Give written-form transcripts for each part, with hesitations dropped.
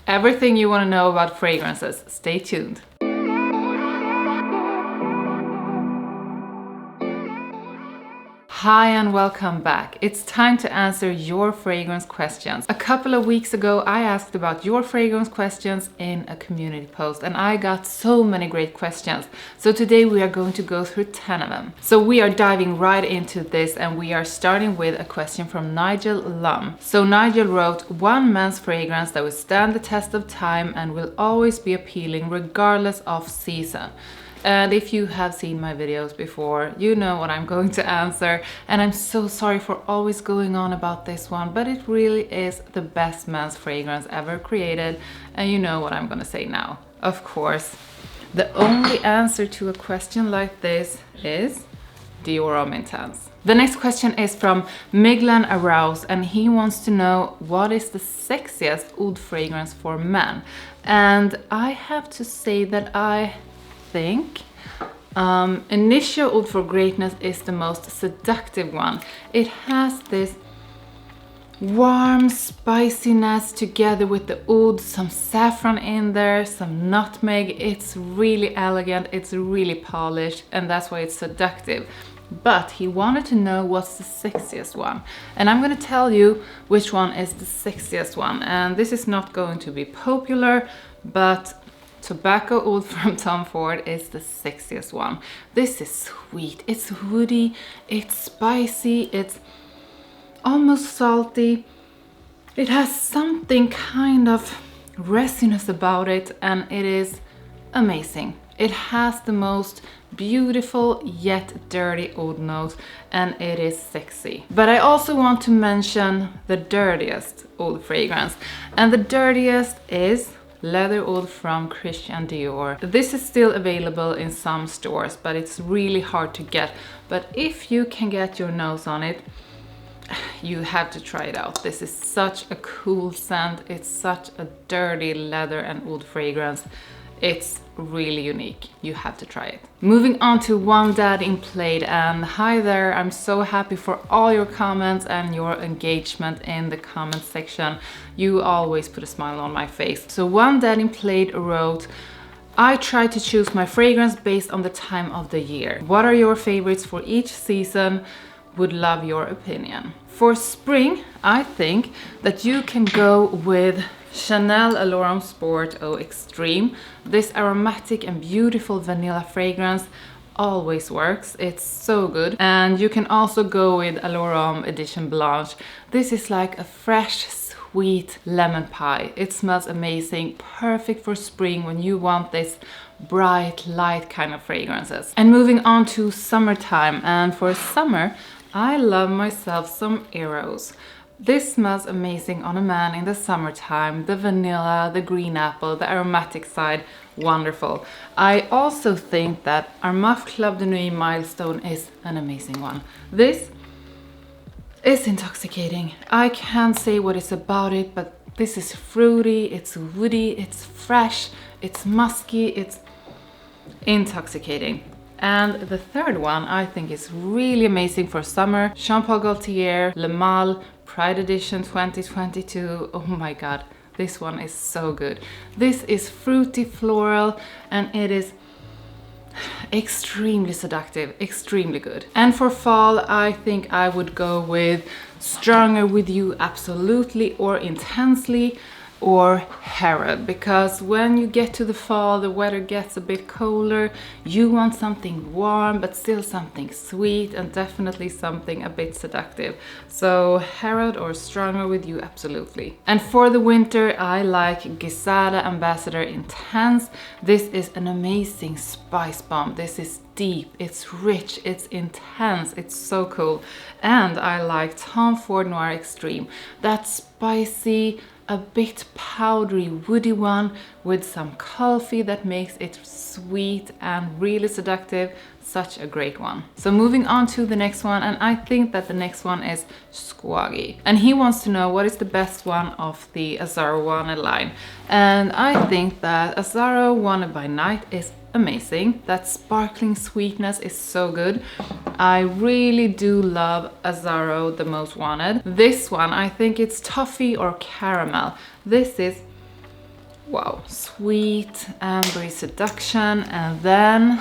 Everything you want to know about fragrances. Stay tuned. Hi and welcome back. It's time to answer your fragrance questions. A couple of weeks ago, I asked about your fragrance questions in a community post and I got so many great questions. So today we are going to go through 10 of them. So we are diving right into this and we are starting with a question from Nigel Lum. So Nigel wrote, one men's fragrance that will stand the test of time and will always be appealing regardless of season. And if you have seen my videos before, you know what I'm going to answer. And I'm so sorry for always going on about this one, but it really is the best men's fragrance ever created. And you know what I'm going to say now. Of course, the only answer to a question like this is Dior Homme Intense. The next question is from Miglan Arouse and he wants to know what is the sexiest oud fragrance for men. And I have to say that I think Initio Oud for Greatness is the most seductive one. It has this warm spiciness together with the oud, some saffron in there, some nutmeg. It's really elegant, it's really polished, and that's why it's seductive. But he wanted to know what's the sexiest one. And I'm going to tell you which one is the sexiest one. And this is not going to be popular, but Tobacco Oud from Tom Ford is the sexiest one. This is sweet, it's woody, it's spicy, it's almost salty. It has something kind of resinous about it and it is amazing. It has the most beautiful yet dirty oud note and it is sexy. But I also want to mention the dirtiest oud fragrance. And the dirtiest is Leather Oud from Christian Dior. This is still available in some stores, but it's really hard to get. But if you can get your nose on it, you have to try it out. This is such a cool scent. It's such a dirty leather and oud fragrance. It's really unique. You have to try it. Moving on to One Dad in Plaid, and hi there. I'm so happy for all your comments and your engagement in the comment section. You always put a smile on my face. So One Dad in Plaid wrote, I try to choose my fragrance based on the time of the year. What are your favorites for each season? Would love your opinion. For spring, I think that you can go with Chanel Allure Homme Sport Eau Extreme. This aromatic and beautiful vanilla fragrance always works. It's so good. And you can also go with Allure Homme Edition Blanche. This is like a fresh, sweet lemon pie. It smells amazing, perfect for spring when you want this bright, light kind of fragrances. And moving on to summertime, and for summer, I love myself some Eros. This smells amazing on a man in the summertime. The vanilla, the green apple, the aromatic side, wonderful. I also think that Armaf Club de Nuit Milestone is an amazing one. This is intoxicating. I can't say what it's about it, but this is fruity, it's woody, it's fresh, it's musky, it's intoxicating. And the third one I think is really amazing for summer. Jean Paul Gaultier Le Male Pride Edition 2022. Oh my god, this one is so good. This is fruity floral and it is extremely seductive, extremely good. And for fall, I think I would go with Stronger With You Absolutely or Intensely or Herod, because when you get to the fall, the weather gets a bit colder. You want something warm but still something sweet and definitely something a bit seductive. So Herod or Stronger With You Absolutely. And for the winter, I like Gisada Ambassador Intense. This is an amazing spice bomb. This is deep, it's rich, it's intense, it's so cool. And I like Tom Ford Noir Extreme. That spicy, a bit powdery, woody one with some coffee that makes it sweet and really seductive. Such a great one. So moving on to the next one, and I think that the next one is Squaggy. And he wants to know what is the best one of the Azzaro Wanted line. And I think that Azzaro Wanted by Night is amazing. That sparkling sweetness is so good. I really do love Azzaro The Most Wanted. This one, I think it's toffee or caramel. This is Wow, sweet, ambery seduction, and then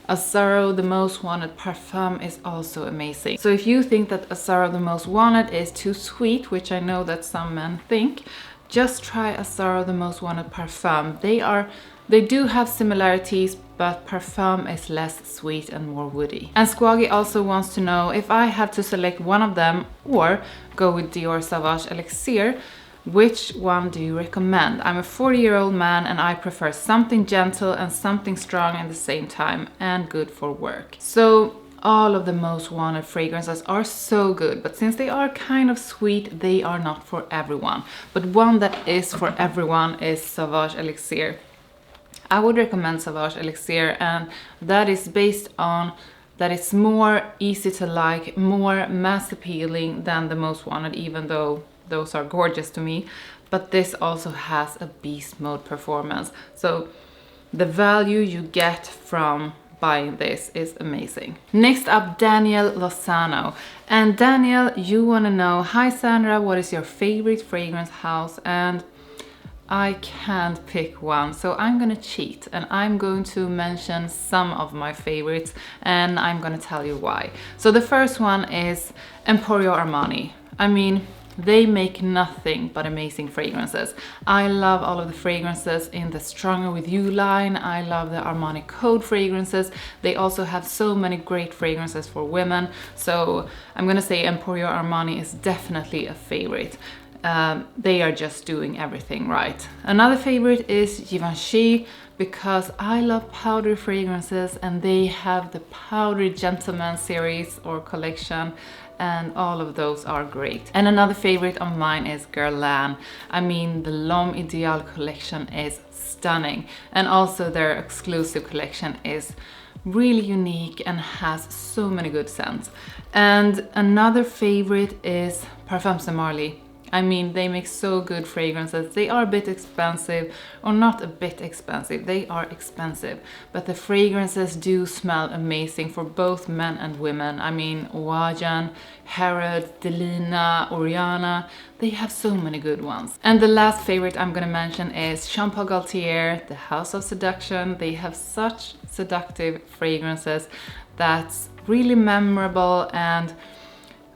Azaro the Most Wanted Parfum is also amazing. So if you think that Azaro the Most Wanted is too sweet, which I know that some men think, just try Azaro the Most Wanted Parfum. They do have similarities, but Parfum is less sweet and more woody. And Squaggy also wants to know if I have to select one of them or go with Dior Sauvage Elixir, which one do you recommend? I'm a 40-year-old man and I prefer something gentle and something strong at the same time and good for work. So all of the Most Wanted fragrances are so good, but since they are kind of sweet, they are not for everyone. But one that is for everyone is Sauvage Elixir. I would recommend Sauvage Elixir, and that is based on that it's more easy to like, more mass appealing than the Most Wanted, even though those are gorgeous to me. But this also has a beast mode performance. So the value you get from buying this is amazing. Next up, Daniel Lozano. And Daniel, you want to know, hi Sandra, what is your favorite fragrance house? And I can't pick one, so I'm gonna cheat and I'm going to mention some of my favorites and I'm gonna tell you why. So the first one is Emporio Armani. I mean, they make nothing but amazing fragrances. I love all of the fragrances in the Stronger With You line. I love the Armani Code fragrances. They also have so many great fragrances for women. So I'm gonna say Emporio Armani is definitely a favorite. They are just doing everything right. Another favorite is Givenchy, because I love powder fragrances and they have the Powdery Gentleman series or collection, and all of those are great. And another favorite of mine is Guerlain. I mean, the L'Homme Ideal collection is stunning, and also their exclusive collection is really unique and has so many good scents. And another favorite is Parfums de Marly. I mean, they make so good fragrances. They are a bit expensive, or not a bit expensive, they are expensive. But the fragrances do smell amazing for both men and women. I mean, Oajan, Harrod, Delina, Oriana, they have so many good ones. And the last favorite I'm gonna mention is Jean Paul Gaultier, the House of Seduction. They have such seductive fragrances that's really memorable, and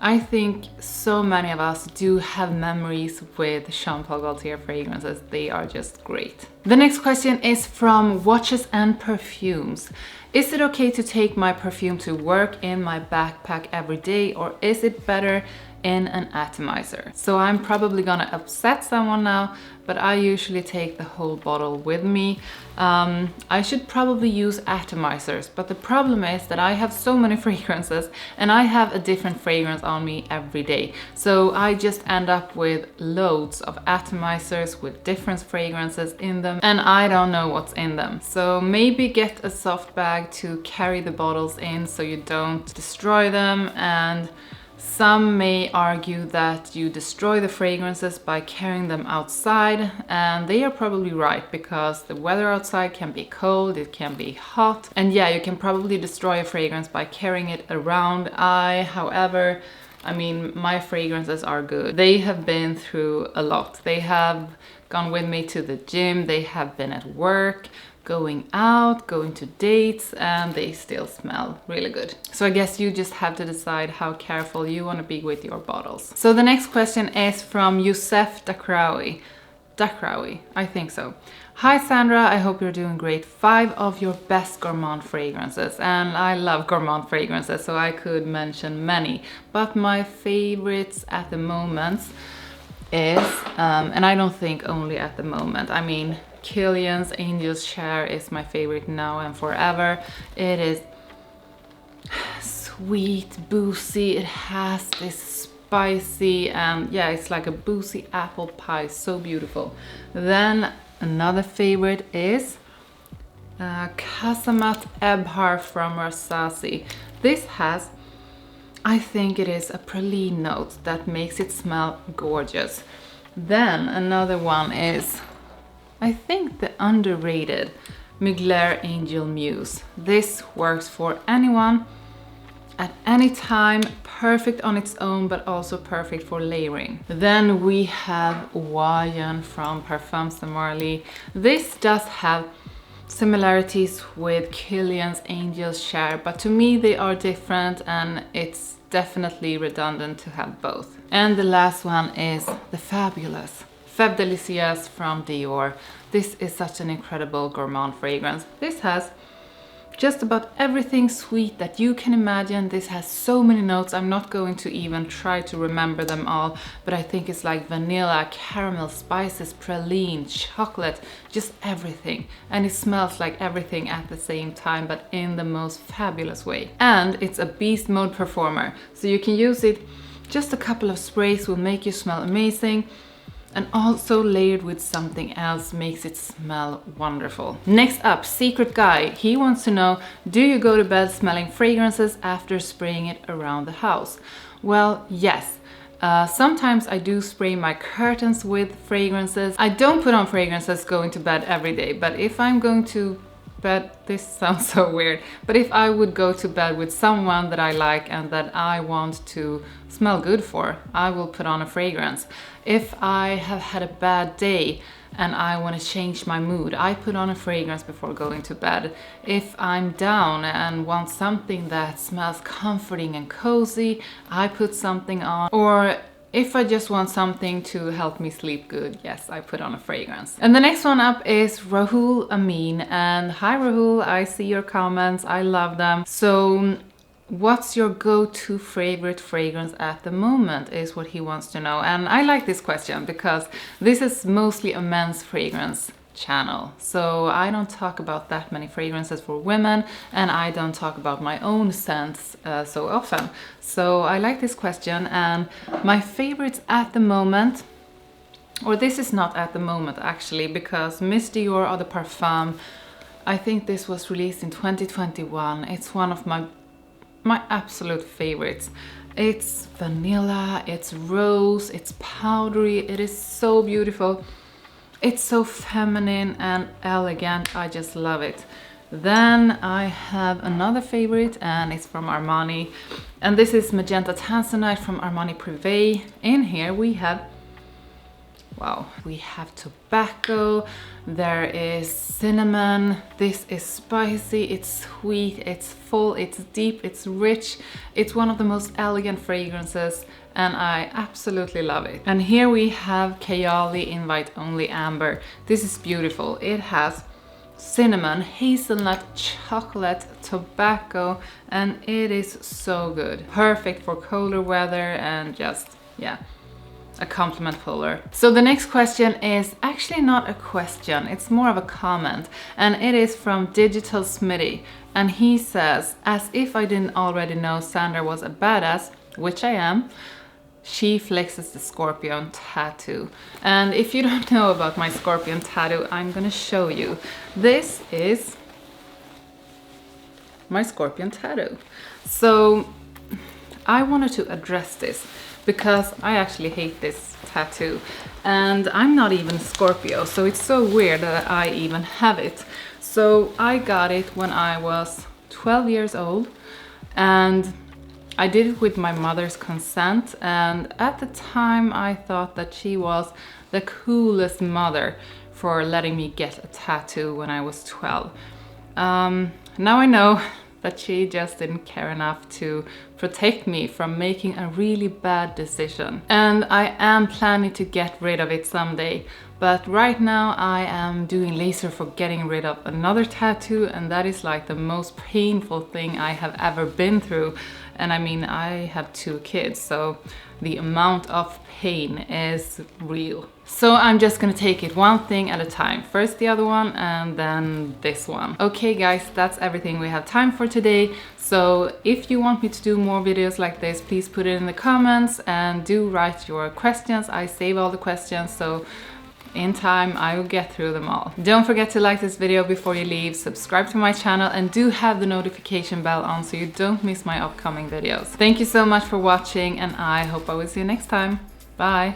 I think so many of us do have memories with Jean Paul Gaultier fragrances. They are just great. The next question is from Watches and Perfumes. Is it okay to take my perfume to work in my backpack every day, or is it better in an atomizer? So I'm probably gonna upset someone now, but I usually take the whole bottle with me. I should probably use atomizers, but the problem is that I have so many fragrances and I have a different fragrance on me every day. So I just end up with loads of atomizers with different fragrances in them, and I don't know what's in them. So maybe get a soft bag to carry the bottles in so you don't destroy them. And some may argue that you destroy the fragrances by carrying them outside, and they are probably right, because the weather outside can be cold, it can be hot, and yeah, you can probably destroy a fragrance by carrying it around. However, I mean, my fragrances are good. They have been through a lot. They have gone with me to the gym, they have been at work, going out, going to dates, and they still smell really good. So I guess you just have to decide how careful you want to be with your bottles. So the next question is from Youssef Dakraoui. Dakraoui, I think so. Hi Sandra, I hope you're doing great. 5 of your best gourmand fragrances. And I love gourmand fragrances, so I could mention many. But my favorites at the moment is, and I don't think only at the moment, I mean, Kilian's Angel's Share is my favorite now and forever. It is sweet, boozy, it has this spicy, and yeah, it's like a boozy apple pie, so beautiful. Then another favorite is Casamat Ebhar from Rasasi. This has, I think it is a praline note that makes it smell gorgeous. Then another one is, I think, the underrated Mugler Angel Muse. This works for anyone. at any time, perfect on its own, but also perfect for layering. Then we have Hawaiian from Parfums de Marly. This does have similarities with Kilian's Angels Share, but to me they are different and it's definitely redundant to have both. And the last one is the fabulous Feb Delicieuses from Dior. This is such an incredible gourmand fragrance. This has just about everything sweet that you can imagine. This has so many notes. I'm not going to even try to remember them all, but I think it's like vanilla, caramel, spices, praline, chocolate, just everything. And it smells like everything at the same time, but in the most fabulous way. And it's a beast mode performer, so you can use it. Just a couple of sprays will make you smell amazing. And also layered with something else makes it smell wonderful. Next up, Secret Guy. He wants to know, do you go to bed smelling fragrances after spraying it around the house? Well, yes. Sometimes I do spray my curtains with fragrances. I don't put on fragrances going to bed every day, but if I'm going to bed, this sounds so weird, but if I would go to bed with someone that I like and that I want to smell good for, I will put on a fragrance. If I have had a bad day and I want to change my mood, I put on a fragrance before going to bed. If I'm down and want something that smells comforting and cozy, I put something on. Or if I just want something to help me sleep good, yes, I put on a fragrance. And the next one up is Rahul Amin. And hi Rahul, I see your comments, I love them. So what's your go-to favorite fragrance at the moment is what he wants to know. And I like this question because this is mostly a men's fragrance channel, so I don't talk about that many fragrances for women, and I don't talk about my own scents so often. So I like this question, and my favorites at the moment, or this is not at the moment actually, because Miss Dior Eau de Parfum, I think this was released in 2021. It's one of my absolute favorites. It's vanilla, it's rose, it's powdery, it is so beautiful. It's so feminine and elegant, I just love it. Then I have another favorite, and it's from Armani. And this is Magenta Tanzanite from Armani Privé. In here we have, wow, we have tobacco, there is cinnamon, this is spicy, it's sweet, it's full, it's deep, it's rich. It's one of the most elegant fragrances, and I absolutely love it. And here we have Kayali Invite Only Amber. This is beautiful. It has cinnamon, hazelnut, chocolate, tobacco, and it is so good. Perfect for colder weather and just, yeah, a compliment puller. So the next question is actually not a question, it's more of a comment, and it is from Digital Smitty. And he says, as if I didn't already know Sandra was a badass, which I am, she flexes the scorpion tattoo. And if you don't know about my scorpion tattoo, I'm gonna show you. This is my scorpion tattoo. So I wanted to address this because I actually hate this tattoo, and I'm not even Scorpio, so it's so weird that I even have it. So I got it when I was 12 years old, and I did it with my mother's consent, and at the time I thought that she was the coolest mother for letting me get a tattoo when I was 12. Now I know that she just didn't care enough to protect me from making a really bad decision. And I am planning to get rid of it someday, but right now I am doing laser for getting rid of another tattoo, and that is like the most painful thing I have ever been through. And I mean, I have 2 kids, so the amount of pain is real. So I'm just gonna take it one thing at a time. First the other one and then this one. Okay guys, that's everything we have time for today. So if you want me to do more videos like this, please put it in the comments and do write your questions. I save all the questions, so in time I will get through them all. Don't forget to like this video before you leave, subscribe to my channel, and do have the notification bell on so you don't miss my upcoming videos. Thank you so much for watching, and I hope I will see you next time. Bye!